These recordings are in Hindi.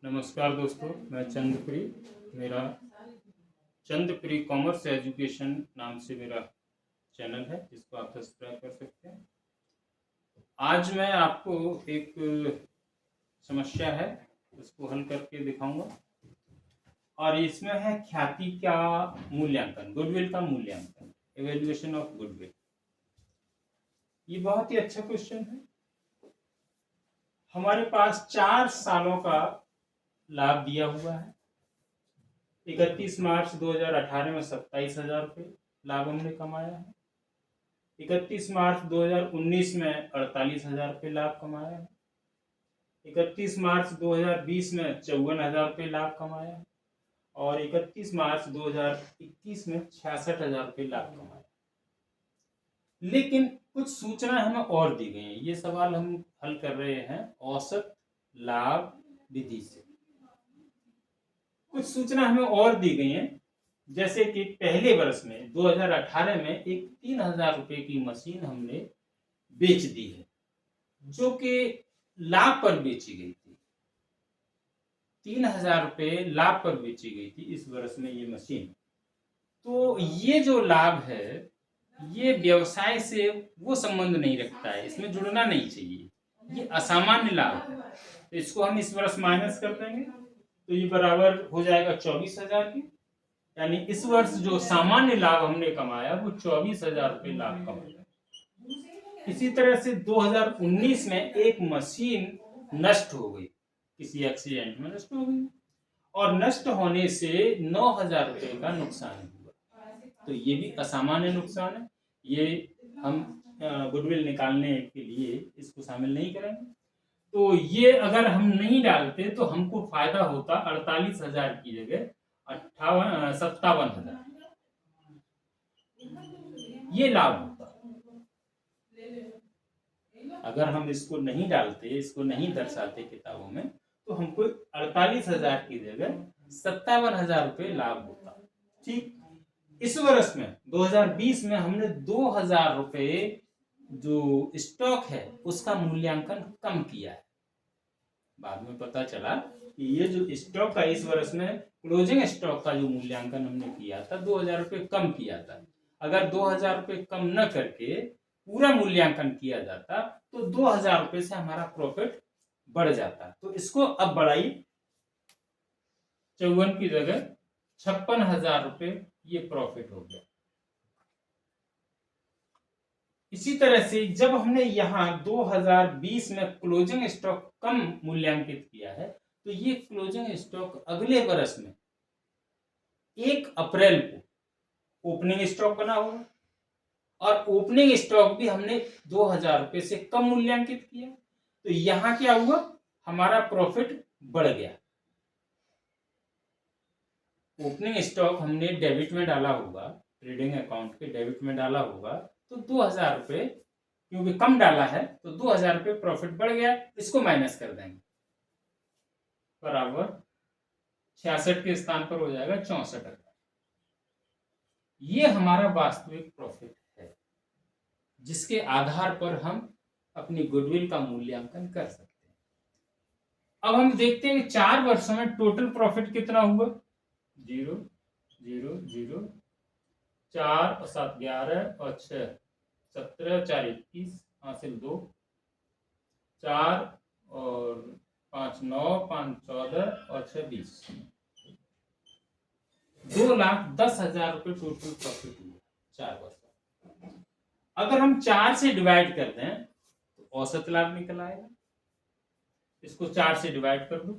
नमस्कार दोस्तों, मैं चंद्रप्री। मेरा चंद्रप्री कॉमर्स एजुकेशन नाम से मेरा चैनल है, जिसको आप सब्सक्राइब कर सकते हैं। आज मैं आपको एक समस्या है, उसको हल करके दिखाऊंगा। और इसमें है ख्याति का मूल्यांकन, गुडविल का मूल्यांकन, एवेल्युएशन ऑफ गुडविल। ये बहुत ही अच्छा क्वेश्चन है। हमारे पास 4 सालों का लाभ दिया हुआ है। 31 मार्च 2018 में 27,000 रुपये लाभ हमने कमाया है। 31 मार्च 2019 में 48,000 रुपये लाभ कमाया है। 31 मार्च 2020 में 54,000 रुपये लाभ कमाया है। और 31 मार्च 2021 में 66,000 रुपये लाभ कमाया। लेकिन कुछ सूचना हमें और दी गई है। ये सवाल हम हल कर रहे हैं औसत लाभ विधि से। कुछ सूचना हमें और दी गई है, जैसे कि पहले वर्ष में 2018 में एक 3,000 रुपये की मशीन हमने बेच दी है, जो कि लाभ पर बेची गई थी। 3,000 रुपये लाभ पर बेची गई थी इस वर्ष में ये मशीन। तो ये जो लाभ है, ये व्यवसाय से वो संबंध नहीं रखता है, इसमें जुड़ना नहीं चाहिए। ये असामान्य लाभ है, तो इसको हम इस वर्ष माइनस कर देंगे, तो ये बराबर हो जाएगा 24,000 की। यानी इस वर्ष जो सामान्य लाभ हमने कमाया वो 24,000 रुपये लाभ कमाया। इसी तरह से 2019 में एक मशीन नष्ट हो गई, किसी एक्सीडेंट में नष्ट हो गई, और नष्ट होने से 9,000 रुपये का नुकसान हुआ। तो ये भी असामान्य नुकसान है। ये हम गुडविल निकालने के लिए इसको शामिल नहीं करेंगे। तो ये अगर हम नहीं डालते तो हमको फायदा होता 48,000 की जगह 57,000, ये लाभ होता। अगर हम इसको नहीं डालते, इसको नहीं दर्शाते किताबों में, तो हमको 48,000 की जगह 57,000 रुपये लाभ होता। ठीक, इस वर्ष में 2020 में हमने 2,000 रुपये जो स्टॉक है उसका मूल्यांकन कम किया है। बाद में पता चला कि ये जो स्टॉक का इस वर्ष में क्लोजिंग स्टॉक का जो मूल्यांकन हमने किया था 2,000 रुपये कम किया था। अगर 2,000 रुपये कम न करके पूरा मूल्यांकन किया जाता तो 2,000 रुपये से हमारा प्रॉफिट बढ़ जाता। तो इसको अब बढ़ाइए, 54 की जगह 56,000 रुपये ये प्रॉफिट हो गया। इसी तरह से जब हमने यहाँ 2020 में क्लोजिंग स्टॉक कम मूल्यांकित किया है, तो ये क्लोजिंग स्टॉक अगले वर्ष में 1 अप्रैल को ओपनिंग स्टॉक बना होगा, और ओपनिंग स्टॉक भी हमने 2,000 रुपये से कम मूल्यांकित किया। तो यहाँ क्या हुआ, हमारा प्रॉफिट बढ़ गया। ओपनिंग स्टॉक हमने डेबिट में डाला होगा, ट्रेडिंग अकाउंट के डेबिट में डाला होगा, तो 2,000 रुपये क्योंकि कम डाला है तो 2,000 रुपये प्रॉफिट बढ़ गया। इसको माइनस कर देंगे, बराबर 66 के स्थान पर हो जाएगा 64,000। ये हमारा वास्तविक प्रॉफिट है, जिसके आधार पर हम अपनी गुडविल का मूल्यांकन कर सकते हैं। अब हम देखते हैं कि 4 वर्षों में टोटल प्रॉफिट कितना हुआ। 0 0 0, 4 और 7 11 और 6 17, 4 21, हासिल 2, 4 और 5 9, 5 14 और 6 20, 2,10,000 रुपये टोटल प्रॉफिट हुआ 4 वर्ष। अगर हम 4 से डिवाइड कर दें तो औसत लाभ निकल आएगा। इसको 4 से डिवाइड कर दो,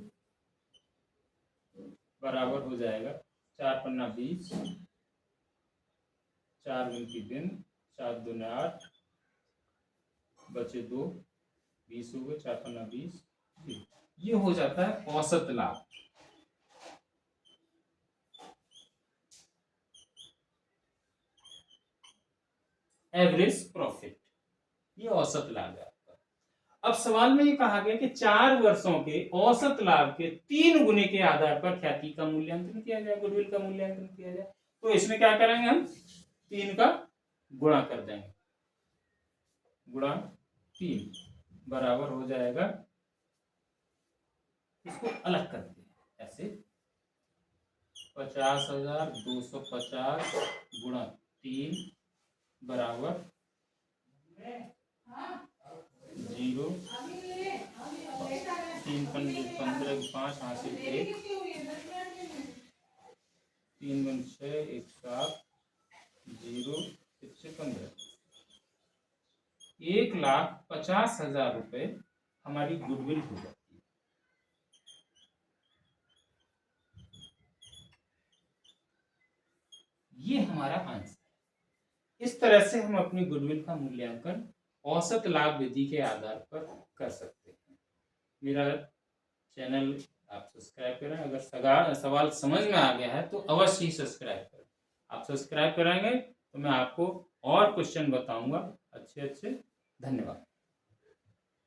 बराबर हो जाएगा 4 पन्ना 20, 4 गुणकी दिन, 4 दूने 8, बचे 2, 20 हो गए, 4 पन्ना 20। ये हो जाता है औसत लाभ। एवरेज प्रॉफिट, ये औसत लाभ है आपका। अब सवाल में ये कहा गया कि 4 वर्षों के औसत लाभ के 3 गुने के आधार पर ख्याति का मूल्यांकन किया जाए, गुडविल का मूल्यांकन किया जाए। तो इसमें क्या करेंगे, हम 3 का गुणा कर देंगे, गुणा 3 बराबर हो जाएगा इसको अलग करते हैं ऐसे 50,250 गुणा 3 बराबर 0, 3 15 5 हासिल 1, 3 1 6 1 7 0 6 15, 1,50,000 रुपये हमारी गुडविल हो जाती है। ये हमारा आंसर है। इस तरह से हम अपनी गुडविल का मूल्यांकन औसत लाभ विधि के आधार पर कर सकते हैं। मेरा चैनल आप सब्सक्राइब करें। अगर सवाल समझ में आ गया है तो अवश्य ही सब्सक्राइब करें। आप सब्सक्राइब कराएंगे तो मैं आपको और क्वेश्चन बताऊंगा अच्छे। धन्यवाद।